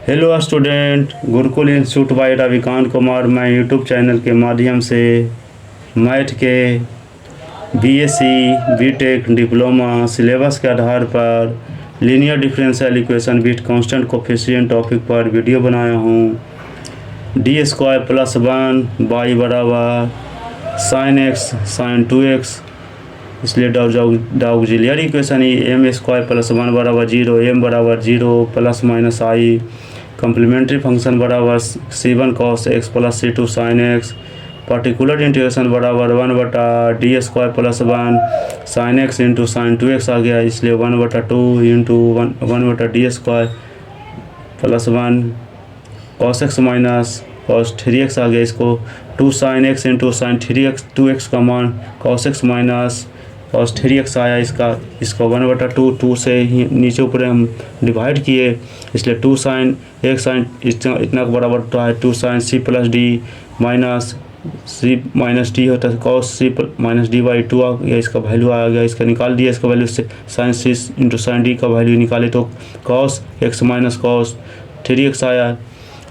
Hello student, Gurukul institute by Ravikant Kumar. मैं YouTube channel के माध्यम से मैथ के बीएससी, बीटेक, डिप्लोमा सिलेबस के आधार पर linear differential equation with constant coefficient topic पर वीडियो बनाया हूँ। डी स्क्वायर प्लस 1 वाई बराबर साइन एक्स साइन 2x, इसलिए ऑक्सिलरी इक्वेशन ही एम स्क्वायर प्लस 1 बराबर 0, एम बराबर 0 प्लस माइनस आई। कम्प्लीमेंट्री फंक्शन बराबर c1 cos x plus c2 sin x। Particular integration बराबर 1/d square plus 1 sin x into sine 2x आ गया, इसलिए 1/2 into 1/d square plus 1 cos x minus cos 3x आ गया। इसको 2 sin x into sine 3x 2x का मान cos x minus cos 3x आया। इसको 1/2 2 से ही नीचे ऊपर हम डिवाइड किए, इसलिए 2 sin एक साइन इतना बराबर होता है 2 sin c plus D minus c minus D होता है cos c minus D by 2 आ गया। इसका वैल्यू आ गया, इसका निकाल दिया। इसका वैल्यू से sin c into sine D का वैल्यू निकाले तो cos x minus cos 3x आया,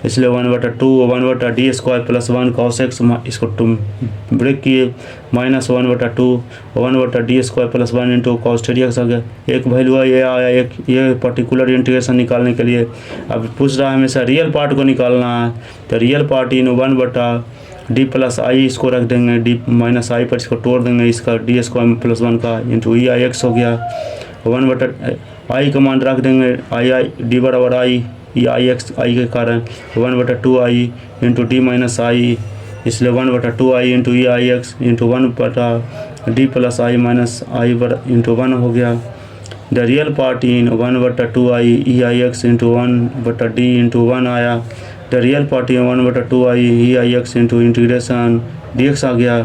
इसलिए 1/2 1/d square plus 1 cos x, इसको ब्रेक किए minus 1/2 1/d square plus 1 into cos 3x आ गया। एक वैल्यू ये आया, एक ये पर्टिकुलर इंटीग्रेशन निकालने के लिए। अब पूछ रहा है हमेशा रियल पार्ट को निकालना है, तो real part in 1/d plus I इसको रख देंगे, d माइनस आई पर इसको तोड़ देंगे। इसका d स्क्वायर प्लस 1 का इंटू ई आई एक्स हो गया। 1/i का मान रख देंगे, आई d बराबर आई, ये आई एक्स आई के कारण 1/2 I into D minus I, इसलिए 1/2 I into E I X into 1/d plus I minus I into 1 हो गया। The real part in 1/2 I E I X into 1/d into 1 आया। The real part in 1/2 I E I X into integration D X आ गया।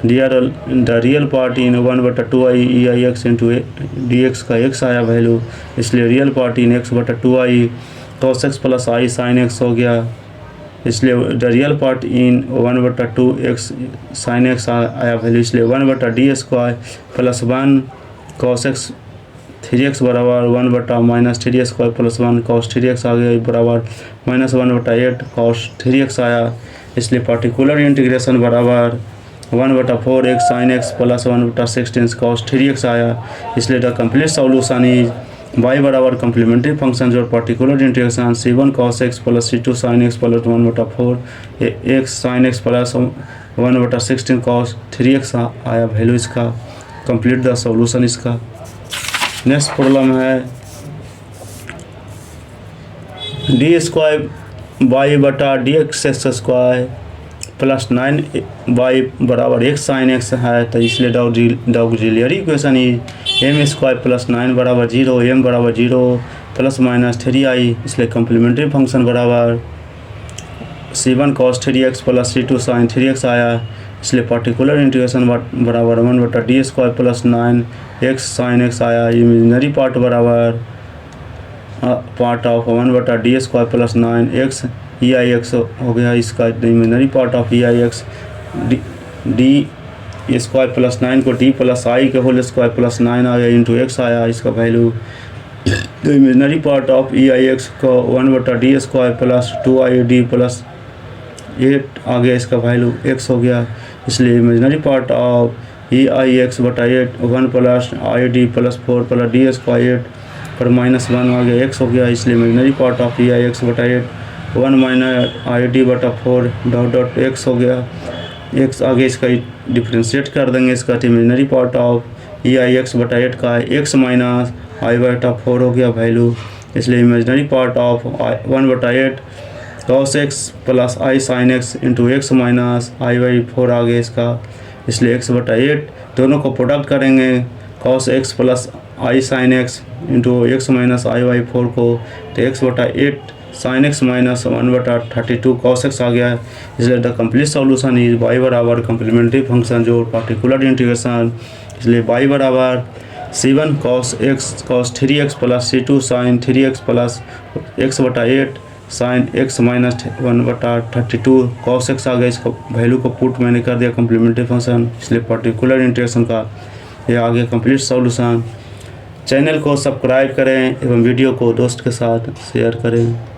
The real part in 1/2 I E I X into D X का x आया value, इसलिए real part in x/2 i cos x plus i sine x हो गया, इसलिए the real part in 1/2 x sine x आया value, इसलिए 1/d square plus 1 cos x 3x बराबर 1/ minus 3 square plus 1 cos 3x आ गया बराबर minus 1/8 cos 3x आया, इसलिए पार्टिकुलर इंटीग्रेशन बराबर 1/4 x sine x plus 1/16 cos 3x आया। इसलिए the complete solution is y बराबर कम्प्लीमेंट्री फंक्शन जो particular integration c1 cos x plus c2 sin x plus 1/4 x sin x plus 1/16 cos 3x आया value इसका। Complete the solution इसका। Next problem है d square y बटा d x square plus 9y बराबर x sine x है, तो इसलिए the auxiliary equation ही एम स्क्वायर प्लस 9 बराबर 0, एम बराबर 0 प्लस माइनस 3i, इसलिए कम्प्लीमेंट्री फंक्शन बराबर c1 cos 3x plus c2 sin 3x आया। इसलिए पार्टिकुलर इंटीग्रेशन बराबर 1/d square plus 9x sin x आया। इमेजिनरी पार्ट बराबर part of 1/d square plus 9x E I x हो गया। इसका imaginary part of E I x D square plus 9 को d plus आई के होल स्क्वायर प्लस 9 आ गया into x आया इसका वैल्यू। तो imaginary part of E I x को 1/d square plus 2i plus 8 आ गया, इसका वैल्यू x हो गया। इसलिए imaginary part of E I x बटा 8 1 plus I D plus 4 plus d square 8 पर माइनस 1 आ गया x हो गया। इसलिए imaginary part of E I x बटा 8 1 माइनस आई डी बटा 4 डॉट x हो गया। x आगे इसका डिफ्रेंशिएट कर देंगे, इसका imaginary part of E I x बटा 8 का x माइनस आई बटा 4 हो गया वैल्यू। इसलिए imaginary part of 1/8 cos x plus i sine x into x minus i by 4 आ गया इसका। इसलिए x/8 दोनों को प्रोडक्ट करेंगे, cos x plus i sine x into x minus i by 4 को, तो x/8 sine x minus 1/32 cos x आ गया। इसलिए the complete solution is y बराबर कम्प्लीमेंट्री फंक्शन जो पार्टिकुलर इंटीग्रेशन, इसलिए y बराबर c1 cos x cos 3x plus c2 sin 3x plus x/8 sine x minus 1/32 cos x आ गया। इसका वैल्यू को पुट मैंने कर दिया कम्प्लीमेंट्री फंक्शन, इसलिए पार्टिकुलर इंटीग्रेशन का ये आ गया कंप्लीट सॉल्यूशन। चैनल को सब्सक्राइब करें एवं वीडियो को दोस्त के साथ शेयर करें।